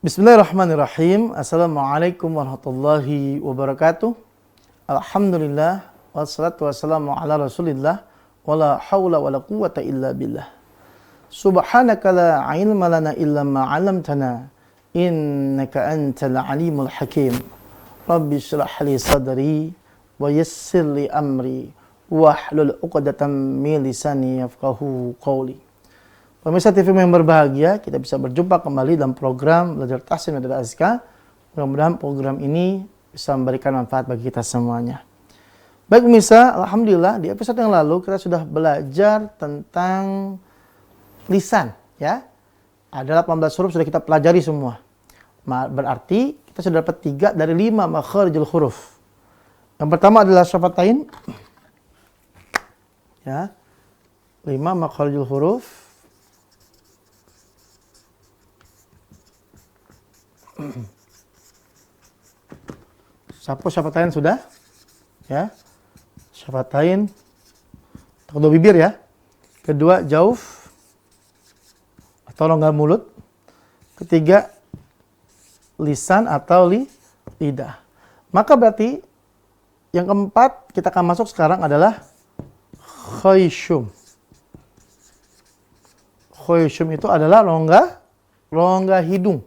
Bismillahirrahmanirrahim. Assalamualaikum warahmatullahi wabarakatuh. Alhamdulillah wassalatu wassalamu ala Rasulillah wala haula wala quwwata illa billah. Subhanaka la ilma lana illa ma 'allamtana innaka antal alimul hakim. Rabbi shrah li sadri wa yassir li amri wahlul 'uqdatam min lisani yafqahu qawli. Pemirsa TV yang berbahagia, kita bisa berjumpa kembali dalam program Belajar Tahsin Madad Azka. Mudah-mudahan program ini bisa memberikan manfaat bagi kita semuanya. Baik pemirsa, alhamdulillah di episode yang lalu kita sudah belajar tentang lisan, ya. Ada 18 huruf sudah kita pelajari semua. Berarti kita sudah dapat 3 dari 5 makharijul huruf. Yang pertama adalah syafatain. Ya. 5 makharijul huruf. Syafatain sudah, ya. Syafatain, kedua bibir ya. Kedua jauf atau rongga mulut. Ketiga lisan atau lidah. Maka berarti yang keempat kita akan masuk sekarang adalah khayshum. Khayshum itu adalah rongga hidung.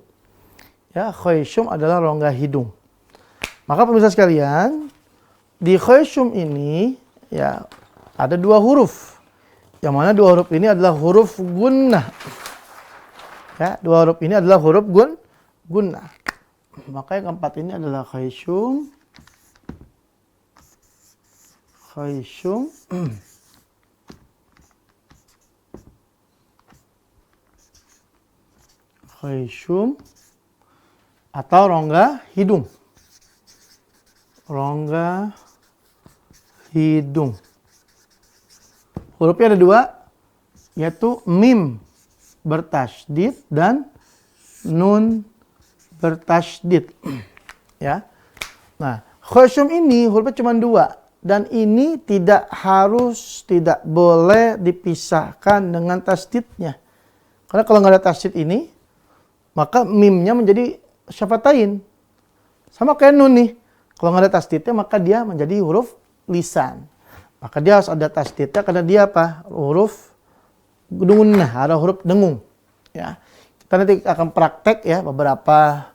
Ya, khayshum adalah rongga hidung. Maka pemirsa sekalian, di khayshum ini ya ada 2 huruf. Yang mana 2 huruf ini adalah huruf gunnah. Ya, 2 huruf ini adalah huruf gunnah. Maka yang keempat ini adalah khayshum. Khayshum. Khayshum atau rongga hidung. Rongga hidung. Hurufnya ada 2, yaitu mim bertasydid dan nun bertasydid. Ya. Nah, khayshum ini hurufnya cuma 2 dan ini tidak boleh dipisahkan dengan tasydidnya. Karena kalau nggak ada tasydid ini, maka mimnya menjadi syafatain. Sama kayak nun nih. Kalau nggak ada tasydidnya maka dia menjadi huruf lisan. Maka dia harus ada tasydidnya karena dia apa? Huruf gunnah, ada huruf dengung. Ya. Kita nanti akan praktek ya beberapa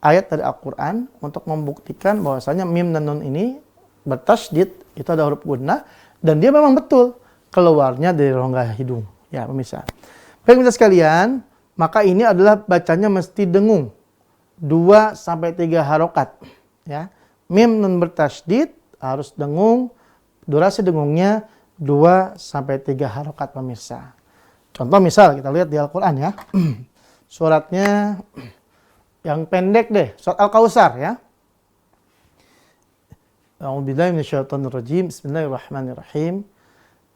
ayat dari Al-Quran untuk membuktikan bahwasanya mim dan nun ini bertasydid, itu ada huruf gunnah dan dia memang betul keluarnya dari rongga hidung. Ya, pemirsa. Baik pemirsa sekalian, maka ini adalah bacanya mesti dengung. 2 sampai 3 harokat, ya. Mim nun bertasydid harus dengung. Durasi dengungnya 2 sampai 3 harokat pemirsa. Contoh misal kita lihat di Al-Qur'an ya. Suratnya yang pendek deh, surat Al-Kautsar ya. A'udzubillahi minasyaitonir rajim. Bismillahirrahmanirrahim.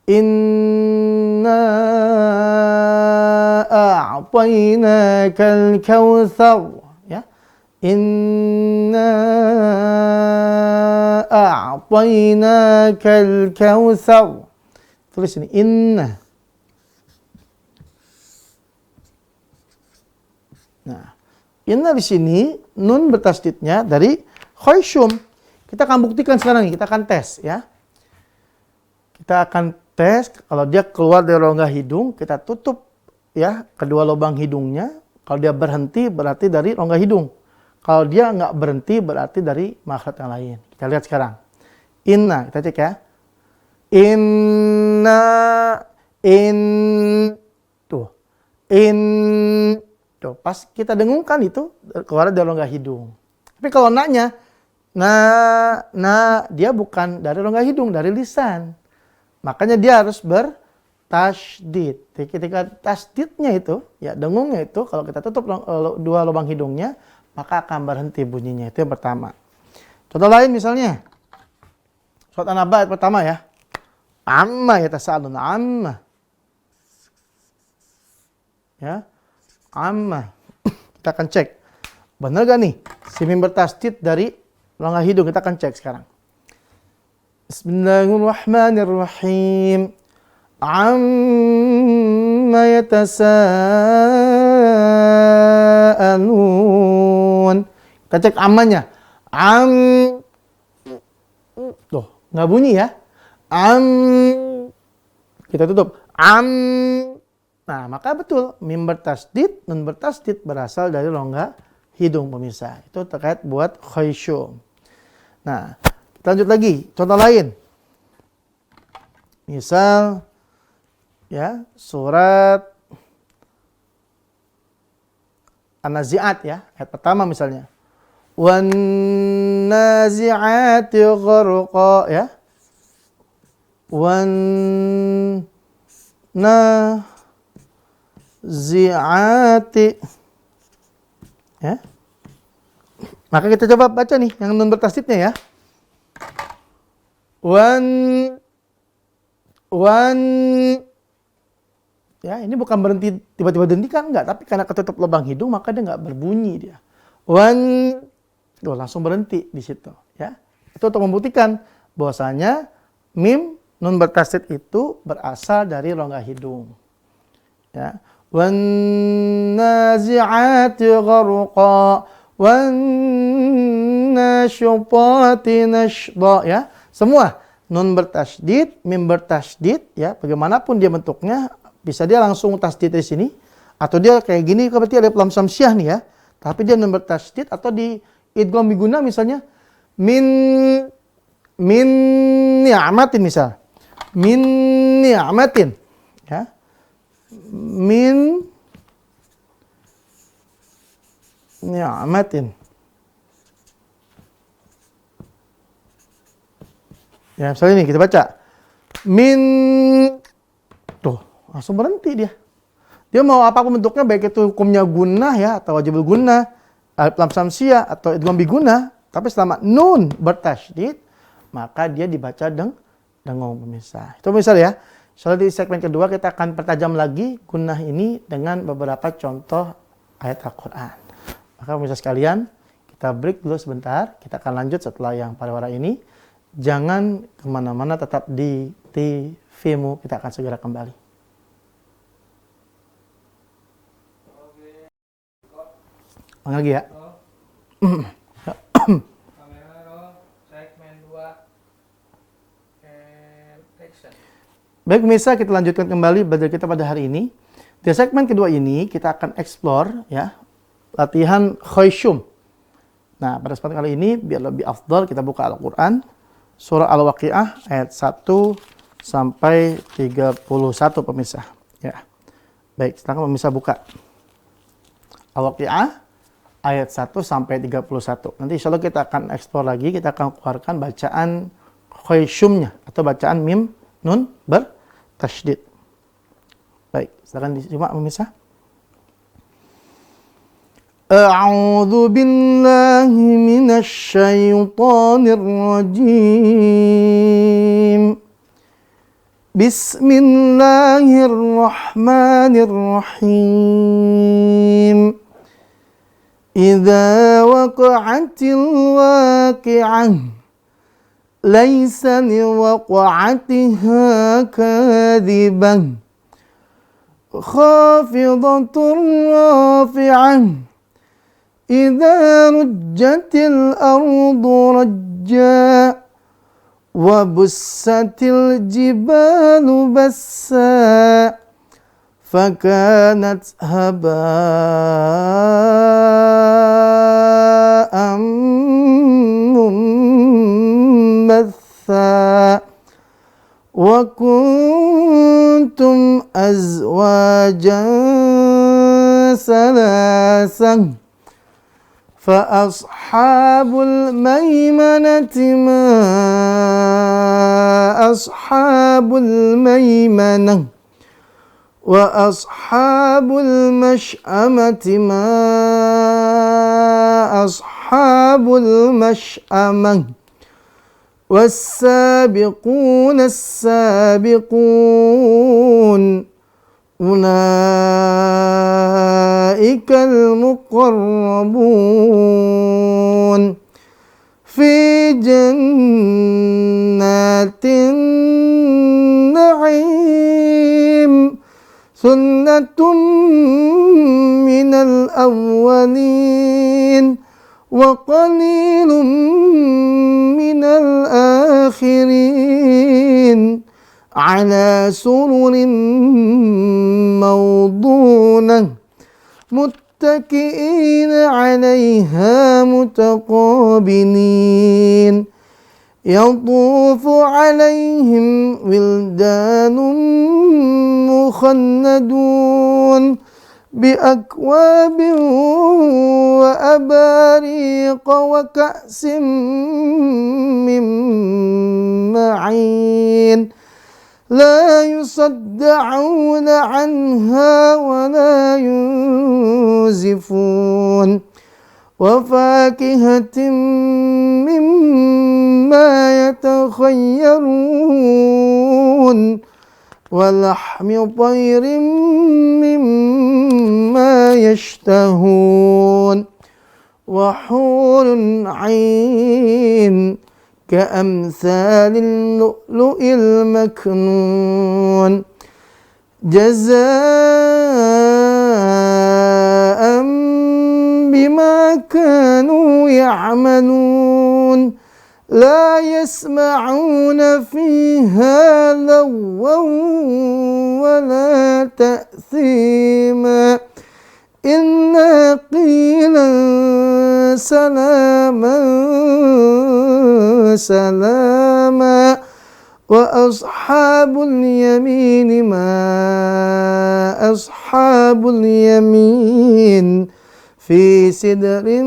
Inna a'tainakal kautsar. Inna a'tainakal kautsar. Tulis ini inna. Nah, inna di sini nun bertasydidnya dari khayshum. Kita akan buktikan sekarang nih, kita akan tes ya. Kita akan tes kalau dia keluar dari rongga hidung, kita tutup ya kedua lubang hidungnya. Kalau dia berhenti berarti dari rongga hidung. Kalau dia nggak berhenti berarti dari makhraj yang lain. Kita lihat sekarang. Inna, kita cek ya. Inna, tuh. Tuh, pas kita dengungkan itu keluar dari rongga hidung. Tapi kalau naknya, dia bukan dari rongga hidung, dari lisan. Makanya dia harus bertasydid. Ketika tasydidnya itu, ya dengungnya itu, kalau kita tutup 2 lubang hidungnya, maka akan berhenti bunyinya. Itu yang pertama. Contoh lain misalnya. Surat An-Naba ayat pertama ya. Amma yatasaalun amma. Ya. Amma. Kita akan cek. Benar gak nih? Si mim bertasydid dari rongga hidung. Kita akan cek sekarang. Bismillahirrahmanirrahim. Amma yatasaalun. nun. Kita cek amannya. Am. Tuh, nggak bunyi ya. Am. Kita tutup. Am. Nah, maka betul mim bertasdid, nun bertasdid berasal dari rongga hidung pemirsa. Itu terkait buat khaysyum. Nah, kita lanjut lagi. Contoh lain. Misal ya, surat An-Nazi'at ya, ayat pertama misalnya. Wan nazi'ati gharqa ya. Wan nazi'ati ya. Maka kita coba baca nih yang nun bertasdidnya ya. Wan ya, ini bukan berhenti tiba-tiba dihentikan enggak, tapi karena ketutup lubang hidung maka dia enggak berbunyi dia. Tuh, langsung berhenti di situ ya. Itu untuk membuktikan bahwasanya mim nun bertasdid itu berasal dari rongga hidung. Ya. Wan nazi'ati gharqa wan nasyutati nashda ya. Semua nun bertasdid, mim bertasdid ya, bagaimanapun dia bentuknya, bisa dia langsung tasdid di sini atau dia kayak gini berarti ada lam samsiah nih ya. Tapi dia nun bertasdid atau di idgham biguna misalnya min ni'matin misal. Min ni'matin ya. Min ni'matin. Ya, misalnya ini kita baca. Min, tuh, langsung berhenti dia. Dia mau apapun bentuknya, baik itu hukumnya gunnah ya, atau wajibul gunnah, alif lam samsiah, atau idgham bigunnah, tapi selama nun bertasydid, maka dia dibaca dengung pemirsa. Itu misal ya. Soalnya di segmen kedua kita akan pertajam lagi gunnah ini dengan beberapa contoh ayat Al-Quran. Maka pemirsa sekalian, kita break dulu sebentar. Kita akan lanjut setelah yang pariwara ini. Jangan kemana-mana, tetap di TV-mu. Kita akan segera kembali. Lagi ya. Baik pemirsa, kita lanjutkan kembali belajar kita pada hari ini. Di segmen kedua ini kita akan explore ya latihan khaysyum. Nah, pada kesempatan kali ini biar lebih afdal kita buka Al-Qur'an surah Al-Waqiah ayat 1 sampai 31 pemirsa. Ya. Baik, silakan pemirsa buka. Al-Waqiah ayat 1 sampai 31. Nanti insya Allah kita akan explore lagi, kita akan keluarkan bacaan khaysyumnya atau bacaan mim nun bertasydid. Baik, silakan disimak pemirsa. A'udzu billahi minasy syaithanir rajim. Bismillahirrahmanirrahim. Idza waqa'atil waqi'ah laisa liwaqa'atiha kadhibah khafidatur rafi'ah idza rujjatil ardu rajja wa bussatil jibalu bassa fakanat haba'an munbatha wa kuntum azwajan salasan فأصحاب الميمنة ما أصحاب الميمنة وأصحاب المشأمة ما أصحاب المشأمة والسابقون السابقون أولئك المقربون في جنات النعيم ثلة من من الأولين وقليل من الآخرين على سرر موضونة متكئين عليها متقابلين يطوف عليهم ولدان مخلدون بأكواب وأباريق وكأس من معين لا يصدعون عنها ولا ينزفون وفاكهة مما يتخيرون ولحم طير مما يشتهون وحور عين كأمثال اللؤلؤ المكنون جزاء بما كانوا يعملون لا يسمعون فيها لغوا ولا تأثيما إلا قيلا سلاما سلاما وأصحاب اليمين ما أصحاب اليمين في سدر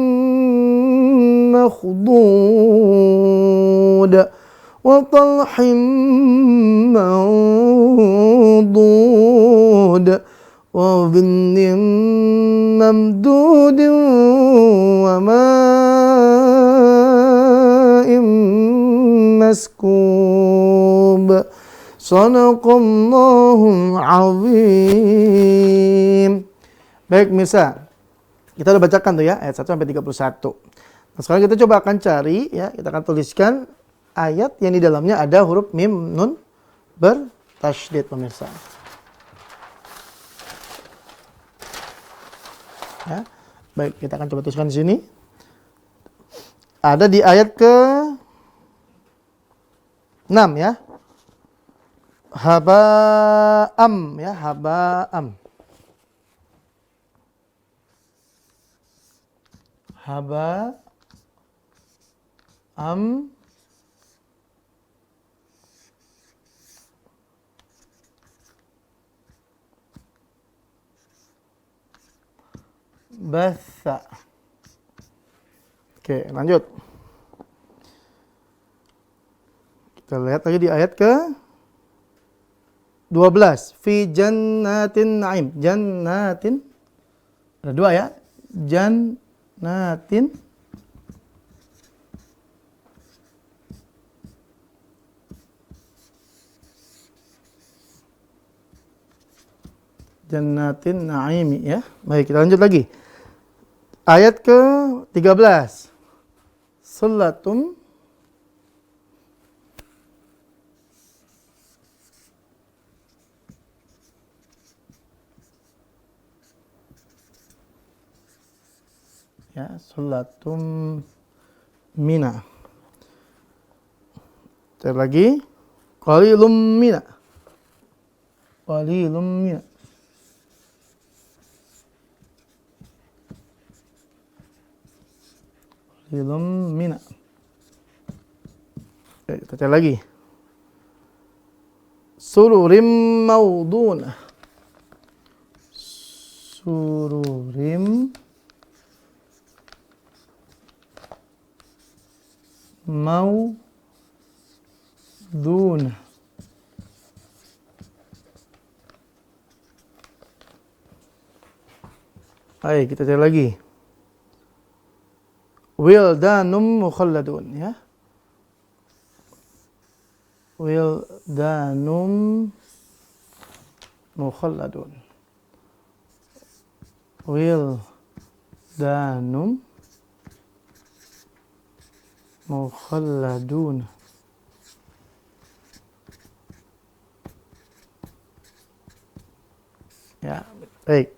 مخضود وطلح منضود وظل ممدود وماء مسكوب Sadaqallahul azim. Baik, Mirsa. Kita udah bacakan tuh ya ayat 1 sampai 31. Nah, sekarang kita coba akan cari ya, kita akan tuliskan ayat yang di dalamnya ada huruf mim nun bertasydid, pemirsa. Ya. Baik, kita akan coba tuliskan di sini. Ada di ayat ke 6 ya. Haba'am ya, haba'am. Haba'am batha. Oke, lanjut. Kita lihat lagi di ayat ke 12. Fi jannatin na'im. Jannatin. Ada dua ya. Jannatin. Jannatin na'imi ya. Baik, kita lanjut lagi. Ayat ke 13. Sulatum ya, sulatum mina. Sekali lagi, qalilum mina. Qalilum mina. Qalilum mina. Kita cari lagi. Sururim maudunah. Sururim maudunah. Baik, kita cari lagi. Wildanum mukhalladun ya. Wildanum mukhalladun. Wildanum mukhalladun. Ya, baik.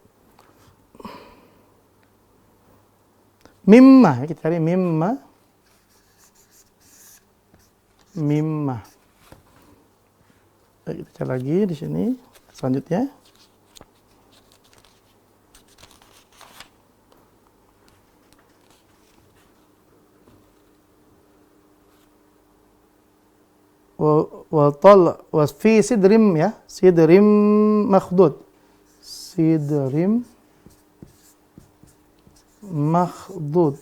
Mimma, ya, kita cari mimma. Mimma. Kita cari lagi di sini. Selanjutnya. Was fi sidrim, ya. Sidrim makhdud. Sidrim makhdud.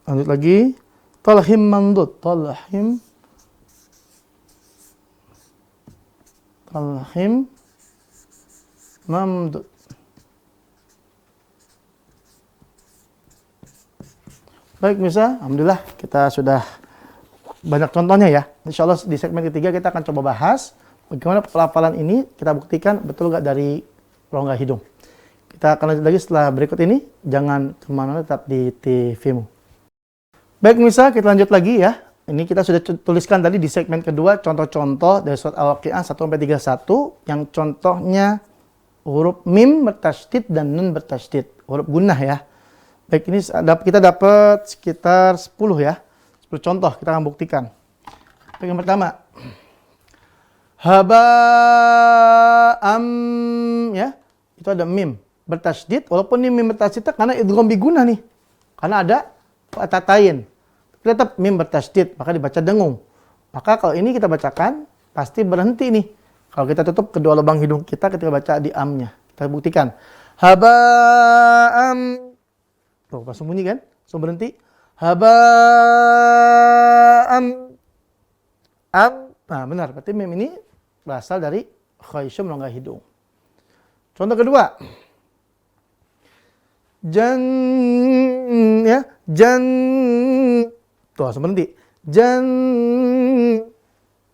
Lanjut lagi. Talhim mamdud. Talhim mamdud. Baik, Misa, alhamdulillah kita sudah banyak contohnya ya. Insya Allah di segmen ketiga kita akan coba bahas bagaimana pelafalan ini kita buktikan betul nggak dari rongga hidung. Kita akan lanjut lagi setelah berikut ini. Jangan kemana-mana, tetap di TV-mu. Baik, Misa, kita lanjut lagi ya. Ini kita sudah tuliskan tadi di segmen kedua contoh-contoh dari surat Al-Waqi'ah 1-31 yang contohnya huruf mim bertasydid dan nun bertasydid, huruf gunnah ya. Baik, ini kita dapat sekitar 10 ya. 10 contoh kita akan buktikan. Baik, yang pertama. Haba'am, ya. Itu ada mim bertasydid, walaupun ini mim bertasydid karena idgham bi gunnah nih. Karena ada tatain. Tetap mim bertasydid, maka dibaca dengung. Maka kalau ini kita bacakan pasti berhenti nih. Kalau kita tutup kedua lubang hidung kita ketika baca di amnya. Kita buktikan. Haba'am. Tuh, langsung bunyi kan? Langsung berhenti. Haba'am. Nah, benar. Berarti mim ini berasal dari khaysyum, rongga hidung. Contoh kedua. Ya. Tuh, langsung berhenti.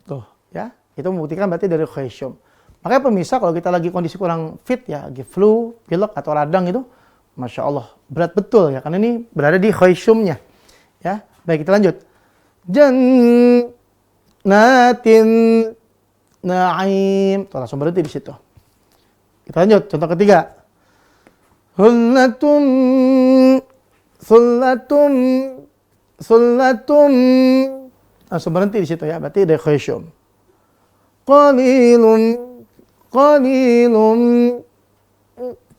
Tuh, ya. Itu membuktikan berarti dari khaysyum. Makanya pemirsa, kalau kita lagi kondisi kurang fit ya, lagi flu, pilek atau radang itu, Masya Allah, berat betul ya, karena ini berada di khaysyumnya. Ya, baik, kita lanjut. Jannatin na'im. Tuh, langsung berhenti di situ. Kita lanjut, contoh ketiga. Sullatum. Langsung berhenti di situ ya, berarti dari khaysyum. Qalilum.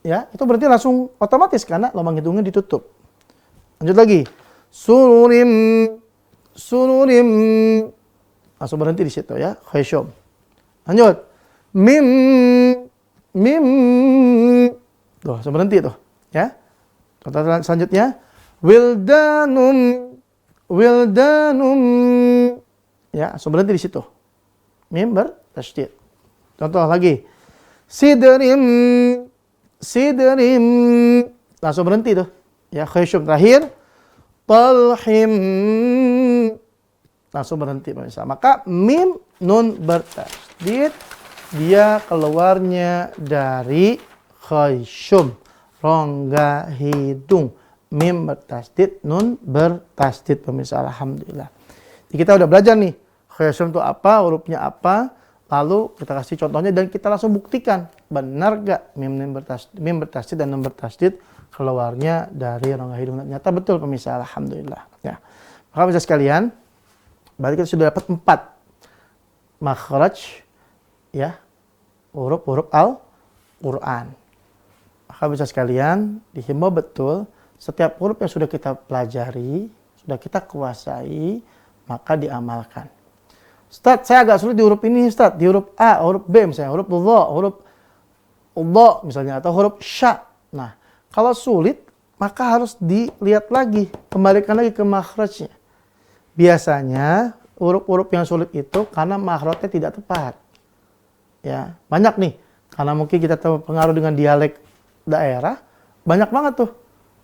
Ya, itu berarti langsung otomatis karena lubang hidungnya ditutup. Lanjut lagi. Sururim. Langsung berhenti di situ ya, khaysyum. Lanjut. Mim. Tuh, langsung berhenti tuh, ya. Contoh selanjutnya. Wildanum. Ya, langsung berhenti di situ. Mim bertasydid. Contoh lagi. Sidrim. Langsung berhenti tuh. Ya, khaysyum terakhir. Talhim. Langsung berhenti pemirsa. Maka mim nun bertasydid, dia keluarnya dari khaysyum, rongga hidung. Mim bertasydid, nun bertasydid pemirsa. Alhamdulillah. Jadi kita udah belajar nih. Khaysyum itu apa, hurufnya apa. Lalu kita kasih contohnya dan kita langsung buktikan benar gak mim bertasydid dan nun bertasydid keluarnya dari rongga hidung. Ternyata betul pemirsa, alhamdulillah. Ya. Maka pemirsa sekalian, berarti kita sudah dapat 4 makhraj ya, huruf-huruf Al-Qur'an. Maka pemirsa sekalian, dihimbau betul setiap huruf yang sudah kita pelajari, sudah kita kuasai, maka diamalkan. Ustaz, saya agak sulit di huruf ini, Ustaz. Di huruf A, huruf B misalnya, huruf dha, huruf dha misalnya, atau huruf sya. Nah, kalau sulit, maka harus dilihat lagi, kembalikan lagi ke makhrajnya. Biasanya, huruf-huruf yang sulit itu karena makhrajnya tidak tepat. Ya, banyak nih. Karena mungkin kita terpengaruh dengan dialek daerah, banyak banget tuh.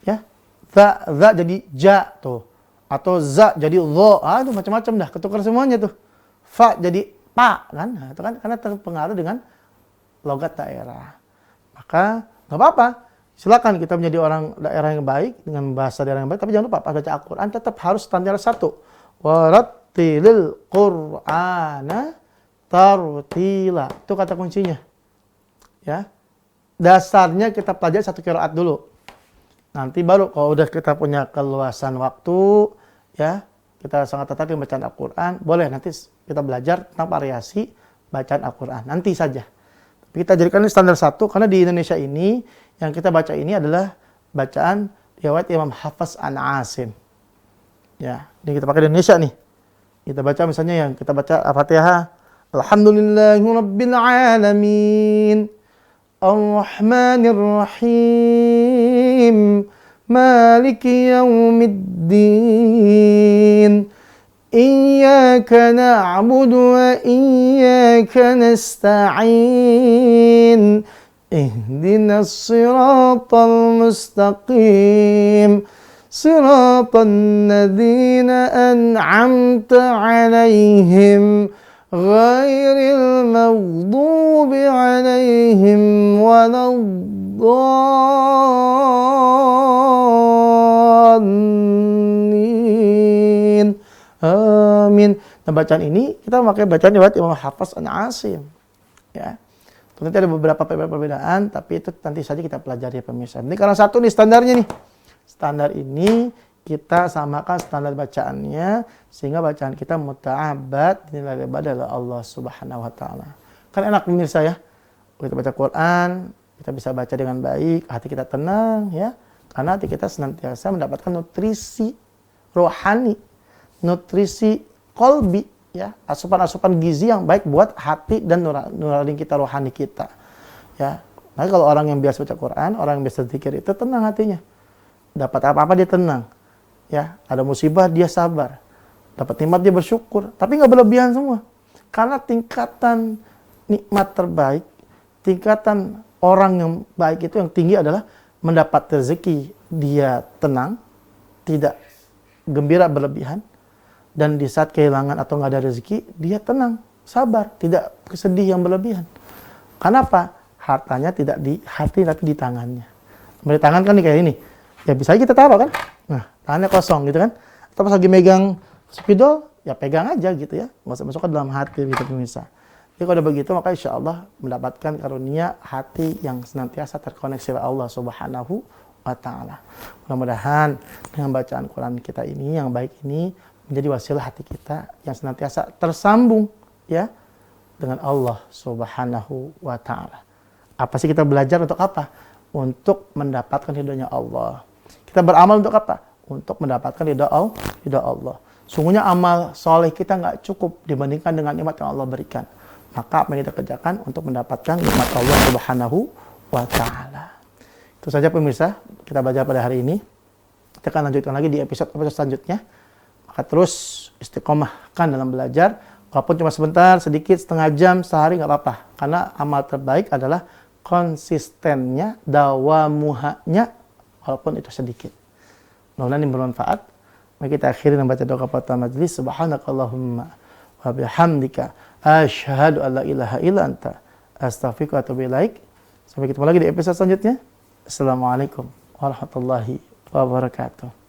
Ya, za jadi ja tuh. Atau za jadi dha. Itu macam-macam dah, ketukar semuanya tuh. Fa jadi pa kan, nah, itu kan karena terpengaruh dengan logat daerah. Maka nggak apa-apa, silakan kita menjadi orang daerah yang baik dengan bahasa daerah yang baik, tapi jangan lupa pas baca Al-Quran tetap harus standar satu. Warattilil Qur'ana tartila, itu kata kuncinya. Ya. Dasarnya kita pelajari 1 qiraat dulu. Nanti baru kalau udah kita punya keluasan waktu, ya, kita sangat tertarik bacaan Al-Quran, boleh nanti kita belajar tentang variasi bacaan Al-Quran. Nanti saja. Tapi kita jadikan ini standar 1, karena di Indonesia ini, yang kita baca ini adalah bacaan riwayat Imam Hafs an Asim. Ya, ini kita pakai di Indonesia nih. Kita baca misalnya yang kita baca Al-Fatihah. Alhamdulillahirabbil alamin. Ar-Rahmanir Rahim. Maliki yaumiddin. Iyyaka na'budu wa iyyaka nasta'in. Ihdinas siratal mustaqim. Siratal ladzina an'amta 'alaihim ghairil maghdubi 'alaihim waladdallin. Amin. Nah, bacaan ini kita memakai bacaan riwayat Imam Hafs an Asim. Ya. Nanti ada beberapa perbedaan, tapi itu nanti saja kita pelajari ya pemirsa. Ini karena 1 nih standarnya nih. Standar ini kita samakan standar bacaannya sehingga bacaan kita muta'abbad, dinilai ibadah oleh Allah Subhanahu wa taala. Kan enak pemirsa ya. Kita baca Quran, kita bisa baca dengan baik, hati kita tenang ya. Karena hati kita senantiasa mendapatkan nutrisi rohani, nutrisi qalbi ya, asupan-asupan gizi yang baik buat hati dan nurani kita, rohani kita. Ya. Nah, kalau orang yang biasa baca Quran, orang yang biasa zikir itu tenang hatinya. Dapat apa-apa dia tenang, ya. Ada musibah dia sabar, dapat nikmat dia bersyukur, tapi nggak berlebihan semua. Karena tingkatan nikmat terbaik, tingkatan orang yang baik itu yang tinggi adalah mendapat rezeki dia tenang, tidak gembira berlebihan, dan di saat kehilangan atau nggak ada rezeki dia tenang, sabar, tidak sedih yang berlebihan. Karena apa? Hartanya tidak di hati tapi di tangannya. Di tangan kan nih kayak ini. Ya bisa aja kita taruh kan, nah tangannya kosong gitu kan, atau pas lagi megang spidol, ya pegang aja gitu ya, nggak usah masuk ke dalam hati gitu pemirsa. Jadi kalau udah begitu maka insya Allah mendapatkan karunia hati yang senantiasa terkoneksi oleh Allah Subhanahu wa taala. Mudah-mudahan dengan bacaan Quran kita ini yang baik ini menjadi wasilah hati kita yang senantiasa tersambung ya dengan Allah Subhanahu wa taala. Apa sih kita belajar untuk apa? Untuk mendapatkan ridhonya Allah. Kita beramal untuk apa? Untuk mendapatkan ridho Allah. Sungguhnya amal soleh kita nggak cukup dibandingkan dengan nikmat yang Allah berikan. Maka apa yang kita kerjakan untuk mendapatkan nikmat Allah Subhanahu wa taala. Itu saja pemirsa, kita belajar pada hari ini. Kita akan lanjutkan lagi di episode selanjutnya. Maka terus istiqomahkan dalam belajar. Walaupun cuma sebentar, sedikit, setengah jam, sehari nggak apa-apa. Karena amal terbaik adalah konsistennya, dawamuhanya, walaupun itu sedikit. Mudah-mudahan ini bermanfaat. Mari kita akhiri dengan baca doa kafatul majlis. Subhanakallahumma wa bihamdika asyhadu an la ilaha illa anta astaghfiruka wa atubu ilaik. Sampai ketemu lagi di episode selanjutnya. Assalamualaikum warahmatullahi wabarakatuh.